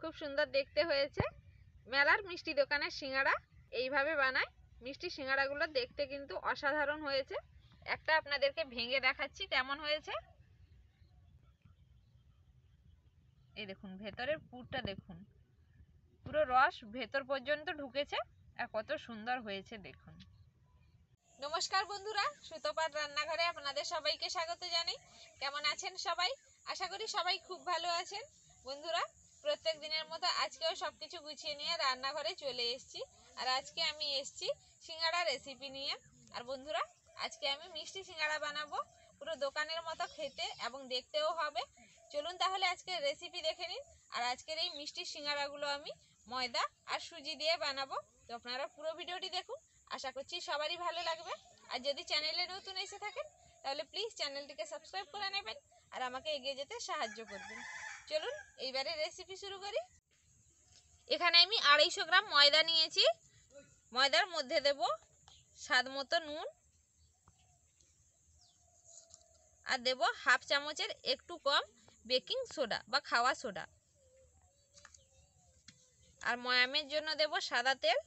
খুব সুন্দর দেখতে হয়েছে। মেলার মিষ্টি দোকানের সিঙ্গাড়া এইভাবে বানায়। মিষ্টি সিঙ্গাড়াগুলো দেখতে কিন্তু অসাধারণ হয়েছে। একটা আপনাদেরকে ভেঙে দেখাচ্ছি কেমন হয়েছে। এই দেখুন ভেতরের পুরটা দেখুন, পুরো রস ভেতর পর্যন্ত ঢুকেছে আর কত সুন্দর হয়েছে দেখুন। নমস্কার বন্ধুরা, সুতোপার রান্নাঘরে আপনাদের সবাইকে স্বাগত জানাই। কেমন আছেন সবাই? আশা করি সবাই খুব ভালো আছেন। বন্ধুরা, প্রত্যেক দিনের মতো আজকেও সবকিছু গুছিয়ে নিয়ে রান্নাঘরে চলে এসেছি। আর আজকে আমি এসেছি সিঙ্গাড়া রেসিপি নিয়ে। আর বন্ধুরা, আজকে আমি মিষ্টি সিঙ্গাড়া বানাবো, পুরো দোকানের মতো খেতে এবং দেখতেও হবে। চলুন তাহলে আজকের রেসিপি দেখে নিন। আর আজকের এই মিষ্টি সিঙ্গাড়াগুলো আমি ময়দা আর সুজি দিয়ে বানাবো। তো আপনারা পুরো ভিডিওটি দেখুন, আশা করছি সবারই ভালো লাগবে। আর যদি চ্যানেলে নতুন এসে থাকেন তাহলে প্লিজ চ্যানেলটিকে সাবস্ক্রাইব করে নেবেন আর আমাকে এগিয়ে যেতে সাহায্য করবেন। চলুন এইবারে রেসিপি শুরু করি। এখানে আমি 250 গ্রাম ময়দা নিয়েছি। ময়দার মধ্যে দেব স্বাদ মতো নুন আর দেব হাফ চামচের একটু কম বেকিং সোডা বা খাওয়া সোডা। আর ময়ামের জন্য দেব সাদা তেল।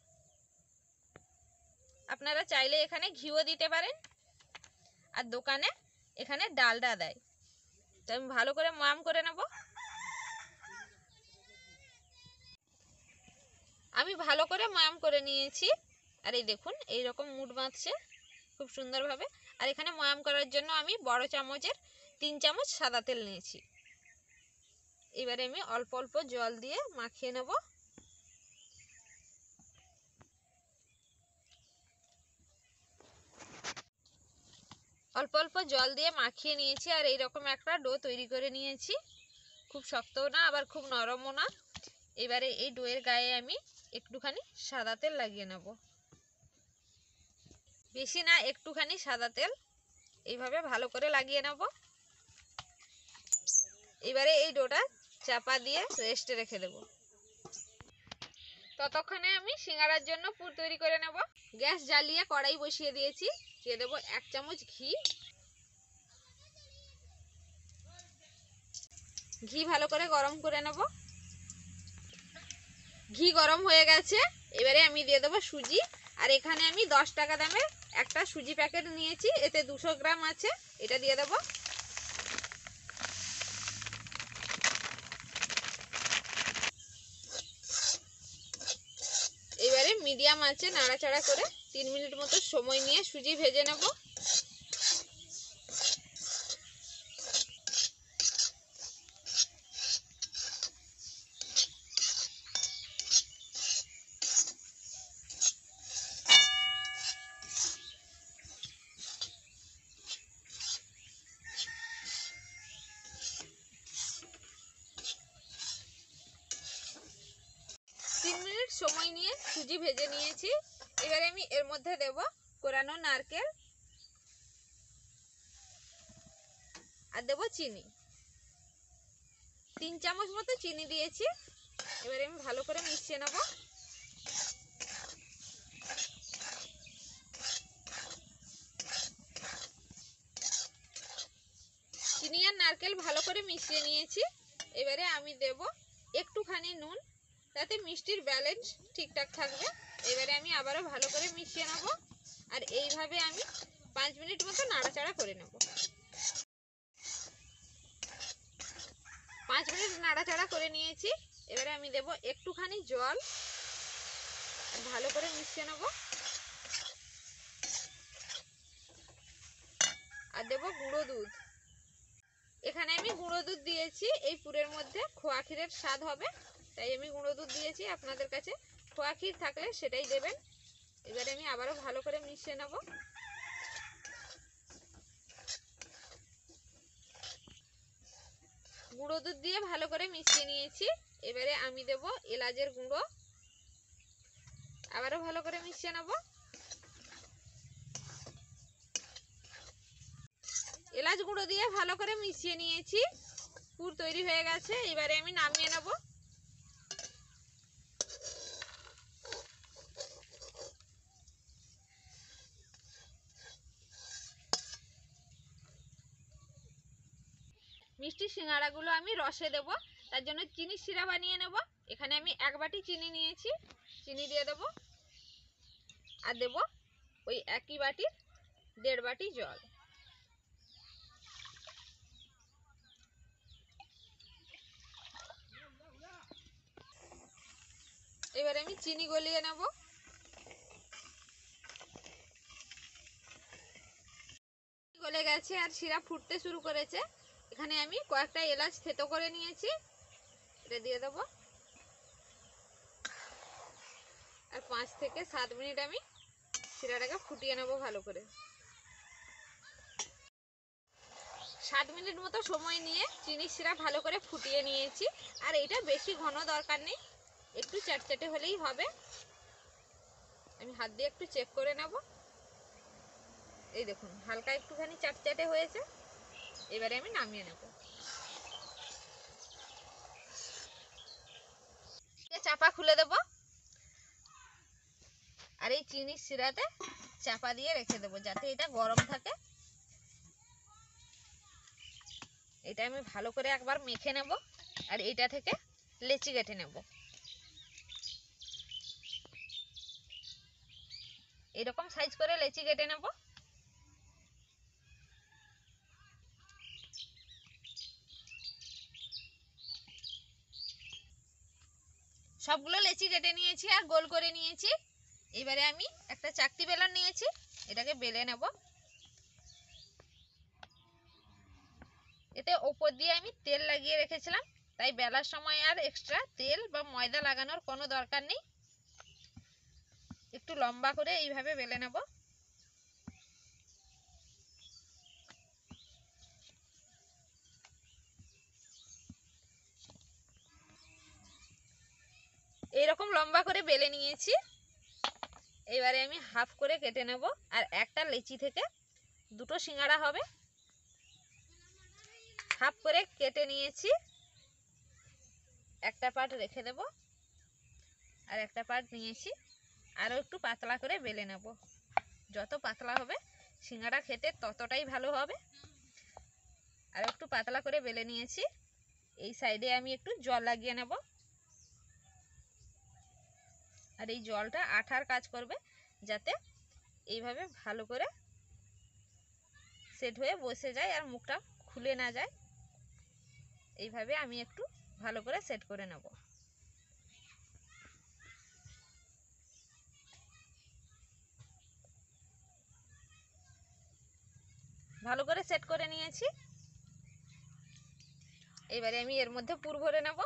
আপনারা চাইলে এখানে ঘিও দিতে পারেন। আর দোকানে এখানে ডালডা দেয়। তো আমি ভালো করে ময়াম করে নেব। আমি ভালো করে ময়াম করে নিয়েছি। আর এই দেখুন এইরকম মুঠ বাঁধছে খুব সুন্দরভাবে। আর এখানে ময়াম করার জন্য আমি বড় চামচের 3 চামচ সাদা তেল নিয়েছি। এবারে আমি অল্প অল্প জল দিয়ে মাখিয়ে নেব। অল্প অল্প জল দিয়ে মাখিয়ে নিয়েছি। আর এইরকম একটা ডো তৈরি করে নিয়েছি। খুব শক্তও না আবার খুব নরমও না। এবারে এই ডোয়ের গায়ে আমি একটুখানি সাদা তেল লাগিয়ে নেব। বেশি না, একটুখানি সাদা তেল এইভাবে ভালো করে লাগিয়ে নেব। এবারে এই ডোটা চাপা দিয়ে রেস্টে রেখে দেব। ততক্ষণে আমি সিঙ্গাড়ার জন্য পুর তৈরি করে নেব। গ্যাস জ্বালিয়ে কড়াই বসিয়ে দিয়েছি। দিয়ে দেবো 1 চামচ ঘি। ঘি ভালো করে গরম করে নেব। ঘি গরম হয়ে গেছে। এবারে আমি দিয়ে দেবো সুজি। আর এখানে আমি 10 টাকা দামের একটা সুজি প্যাকেট নিয়েছি, এতে 200 গ্রাম আছে। এটা দিয়ে দেবো। এবারে মিডিয়াম আঁচে নাড়াচাড়া করে 3 মিনিট মতো সময় নিয়ে সুজি ভেজে নেব। সময় নিয়ে সুজি ভেজে নিয়েছি। এবারে আমি এর মধ্যে দেব কোরানো নারকেল আর দেব চিনি। 3 চামচ মতো চিনি দিয়েছি। এবারে আমি ভালো করে মিশিয়ে নেব। চিনি আর নারকেল ভালো করে মিশিয়ে নিয়েছি। এবারে আমি দেব একটুখানি নুন, তাতে মিষ্টির ব্যালেন্স ঠিকঠাক থাকবে। এবারে আমি আবারও ভালো করে মিশিয়ে নেব। আর এইভাবে আমি 5 মিনিট মতো নাড়াচাড়া করে নেব। 5 মিনিট নাড়াচাড়া করে নিয়েছি। এবারে আমি দেব একটুখানি জল, ভালো করে মিশিয়ে নেব। আর দেব গুঁড়ো দুধ। এখানে আমি গুঁড়ো দুধ দিয়েছি। এই পুরের মধ্যে খোয়া ক্ষীরের স্বাদ হবে, তাই আমি গুঁড়ো দুধ দিয়েছি। আপনাদের কাছে খোয়া ক্ষীর থাকলে সেটাই দেবেন। এবারে আমি আবারও ভালো করে মিশিয়ে নেব। গুঁড়ো দুধ দিয়ে ভালো করে মিশিয়ে নিয়েছি। এবারে আমি দেব এলাচের গুঁড়ো, আবারও ভালো করে মিশিয়ে নেব। এলাচ গুঁড়ো দিয়ে ভালো করে মিশিয়ে নিয়েছি। পুর তৈরি হয়ে গেছে। এবারে আমি নামিয়ে নেব। মিষ্টি সিঙ্গাড়াগুলো আমি রসে দেব, তার জন্য চিনি শিরা বানিয়ে নেব। এখানে আমি 1 বাটি চিনি নিয়েছি, চিনি দিয়ে দেবো। আর দেব ওই একই বাটির 1.5 বাটি জল। এবারে আমি চিনি গলিয়ে নেব। গলে গেছে আর সিরাপ ফুটতে শুরু করেছে। এখানে আমি কয়েকটা এলাচ থেতো করে নিয়েছি, এটা দিয়ে দেবো। আর 5 থেকে 7 মিনিট আমি সিরাটাকে ফুটিয়ে নেব ভালো করে। 7 মিনিট মতো সময় নিয়ে চিনির সিরাপ ভালো করে ফুটিয়ে নিয়েছি। আর এটা বেশি ঘন দরকার নেই, একটু চ্যাটচ্যাটে হলেই হবে। আমি হাত দিয়ে একটু চেক করে নেব। এই দেখুন হালকা একটুখানি চ্যাটচ্যাটে হয়েছে। এবারে আমি নামিয়ে নেব। চাপা খুলে দেব আর এই চিনির সিরাতে চাপা দিয়ে রেখে দেবো যাতে এটা গরম থাকে। এটা আমি ভালো করে একবার মেখে নেব আর এটা থেকে লেচি কেটে নেব। এরকম সাইজ করে লেচি কেটে নেব। সবগুলো লেচি কেটে নিয়েছি আর গোল করে নিয়েছি। এবারে আমি একটা চাকতি বেলন নিয়েছি, এটাকে বেলে নেব। এতে ওপর দিয়ে আমি তেল লাগিয়ে রেখেছিলাম, তাই বেলার সময় আর এক্সট্রা তেল বা ময়দা লাগানোর কোনো দরকার নেই। একটু লম্বা করে এইভাবে বেলে নেব। এইরকম লম্বা করে বেলে নিয়েছি। এবারে আমি হাফ করে কেটে নেব আর একটা লেচি থেকে দুটো সিঙ্গাড়া হবে। হাফ করে কেটে নিয়েছি, একটা পার্ট রেখে দেব আর একটা পার্ট নিয়েছি। আরও একটু পাতলা করে বেলে নেব। যত পাতলা হবে সিঙ্গাড়া খেতে ততটাই ভালো হবে। আর একটু পাতলা করে বেলে নিয়েছি। এই সাইডে আমি একটু জল লাগিয়ে নেব আর এই জলটা আঠার কাজ করবে, যাতে এইভাবে ভালো করে সেট হয়ে বসে যায় আর মুখটা খুলে না যায়। এইভাবে আমি একটু ভালো করে সেট করে নেব। ভালো করে সেট করে নিয়েছি। এবারে আমি এর মধ্যে পুর ভরে নেব।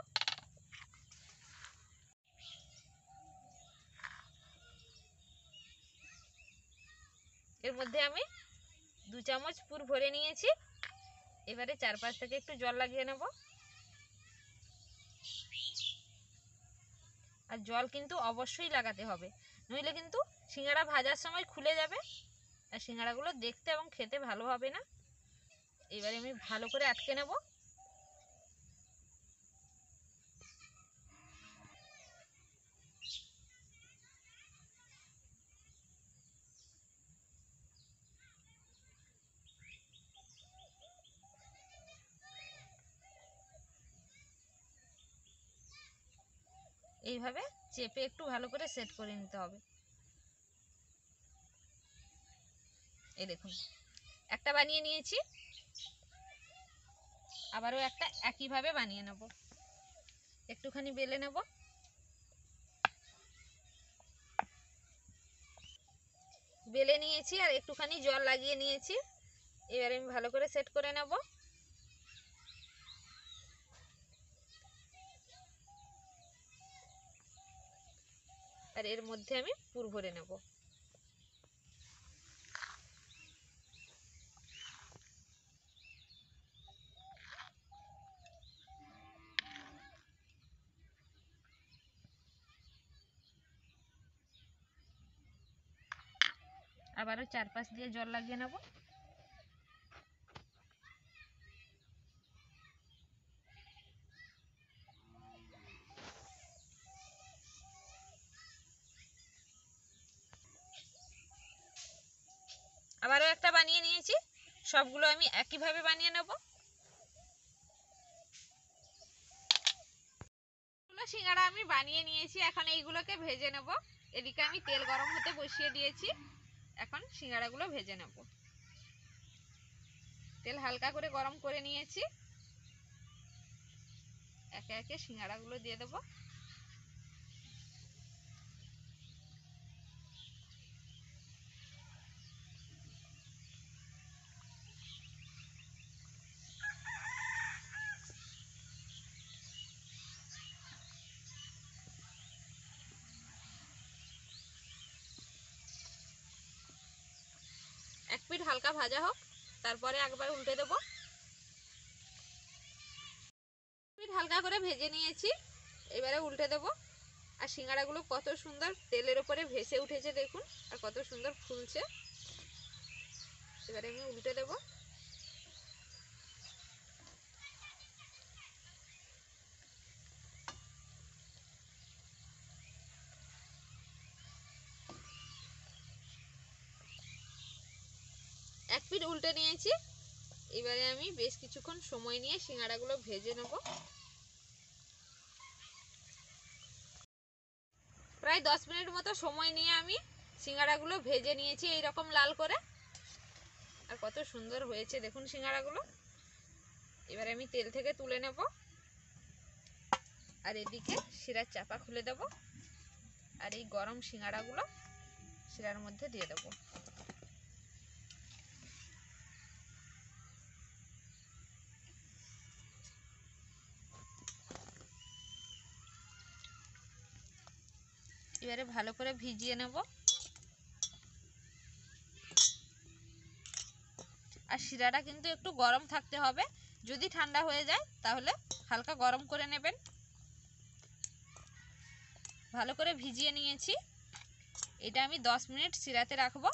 এর মধ্যে আমি 2 চামচ পুর ভরে নিয়েছি। এবারে চারপাশ থেকে একটু জল লাগিয়ে নেব। আর জল কিন্তু অবশ্যই লাগাতে হবে, নইলে কিন্তু সিঙ্গাড়া ভাজার সময় খুলে যাবে আর সিঙ্গাড়াগুলো দেখতে এবং খেতে ভালো হবে না। এবারে আমি ভালো করে আটকে নেব। এইভাবে চেপে একটু ভালো করে সেট করে নিতে হবে। এই দেখুন একটা বানিয়ে নিয়েছি, আবারও একটা একইভাবে বানিয়ে নেব। একটুখানি বেলে নেব। বেলে নিয়েছি আর একটুখানি জল লাগিয়ে নিয়েছি। এবারে আমি ভালো করে সেট করে নেব। আর এর মধ্যে আমি পুর ভরে নেব। আবারও চারপাশ দিয়ে জল লাগিয়ে নেব। আবারও একটা বানিয়ে নিয়েছি, সবগুলো আমি একইভাবে বানিয়ে নেব। সিঙ্গাড়া আমি বানিয়ে নিয়েছি, এখন এইগুলোকে ভেজে নেব। এদিকে আমি তেল গরম হতে বসিয়ে দিয়েছি, এখন সিঙ্গাড়াগুলো ভেজে নেব। তেল হালকা করে গরম করে নিয়েছি, একে একে সিঙ্গাড়াগুলো দিয়ে দেবো। এক পিঠ হালকা ভাজা হোক, তারপরে একবার উল্টে দেবো। পিঠ হালকা করে ভেজে নিয়েছি, এবারে উল্টে দেবো। আর সিঙ্গাড়াগুলো কত সুন্দর তেলের উপরে ভেসে উঠেছে দেখুন, আর কত সুন্দর ফুলছে। এবারে আমি উল্টে দেবো। এক পিঠ উল্টে নিয়েছি, এবারে আমি বেশ কিছুক্ষণ সময় নিয়ে সিঙ্গাড়াগুলো ভেজে নেব। প্রায় 10 মিনিট মতো সময় নিয়ে আমি সিঙ্গাড়াগুলো ভেজে নিয়েছি এইরকম লাল করে, আর কত সুন্দর হয়েছে দেখুন সিঙ্গাড়াগুলো। এবারে আমি তেল থেকে তুলে নেব, আর এদিকে শিরার চাপা খুলে দেব, আর এই গরম সিঙ্গাড়াগুলো শিরার মধ্যে দিয়ে দেব। এবারে ভালো করে ভিজিয়ে নেব। আর শিরাটা কিন্তু একটু গরম থাকতে হবে, যদি ঠান্ডা হয়ে যায় তাহলে হালকা গরম করে নেবেন। ভালো করে ভিজিয়ে নিয়েছি, এটা আমি 10 মিনিট শিরাতে রাখবো।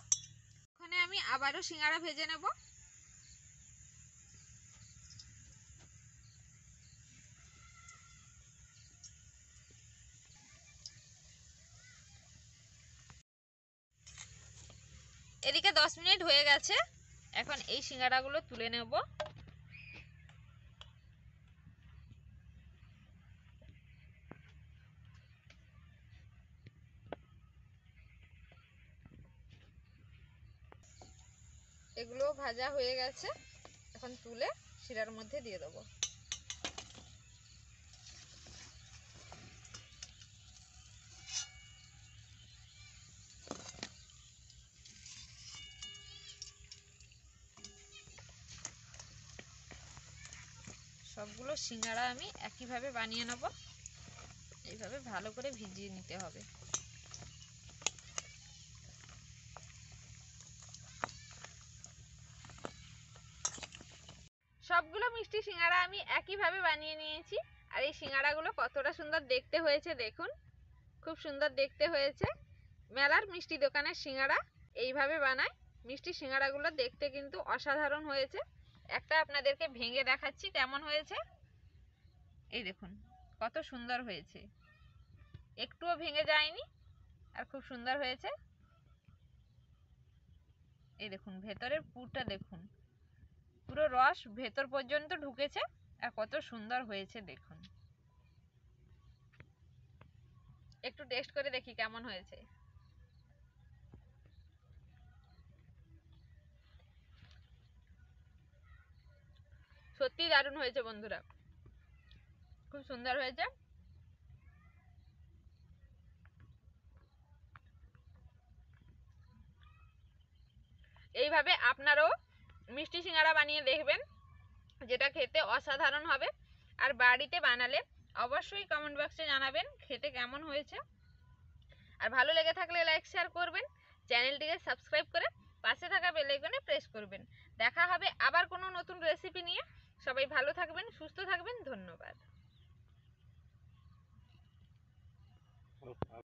ওখানে আমি আবারও সিঙ্গাড়া ভেজে নেব। এদিকে 10 মিনিট হয়ে গেছে, এখন এই সিঙ্গাড়াগুলো তুলে নেব। এগুলো ভাজা হয়ে গেছে, এখন তুলে শিরার মধ্যে দিয়ে দেবো। সবগুলো সিঙ্গাড়া আমি একইভাবে বানিয়ে নেব, এইভাবে ভালো করে ভিজিয়ে নিতে হবে। সবগুলো মিষ্টি সিঙ্গাড়া আমি একইভাবে বানিয়ে নিয়েছি, আর এই সিঙ্গাড়াগুলো কতটা সুন্দর দেখতে হয়েছে দেখুন, খুব সুন্দর দেখতে হয়েছে। মেলার মিষ্টি দোকানের সিঙ্গাড়া এইভাবে বানায়। মিষ্টি সিঙ্গাড়াগুলো দেখতে কিন্তু অসাধারণ হয়েছে। একটা আপনাদেরকে ভেঙে দেখাচ্ছি কেমন হয়েছে। এই দেখুন কত সুন্দর হয়েছে, একটুও ভেঙে যায়নি, আর খুব সুন্দর হয়েছে। এই দেখুন ভেতরের পুরটা দেখুন, পুরো রস ভেতর পর্যন্ত ঢুকেছে, আর কত সুন্দর হয়েছে দেখুন। একটু টেস্ট করে দেখি কেমন হয়েছে। সত্যি দারুণ হয়েছে বন্ধুরা, খুব সুন্দর হয়েছে। এইভাবে আপনারাও মিষ্টি সিঙ্গাড়া বানিয়ে দেখবেন, যেটা খেতে অসাধারণ হবে। আর বাড়িতে বানালে অবশ্যই কমেন্ট বক্সে জানাবেন খেতে কেমন হয়েছে। আর ভালো লেগে থাকলে লাইক শেয়ার করবেন, চ্যানেলটিকে সাবস্ক্রাইব করে পাশে থাকা বেল আইকনে প্রেস করবেন। দেখা হবে আবার কোনো নতুন রেসিপি নিয়ে। সবাই ভালো থাকবেন, সুস্থ থাকবেন, ধন্যবাদ।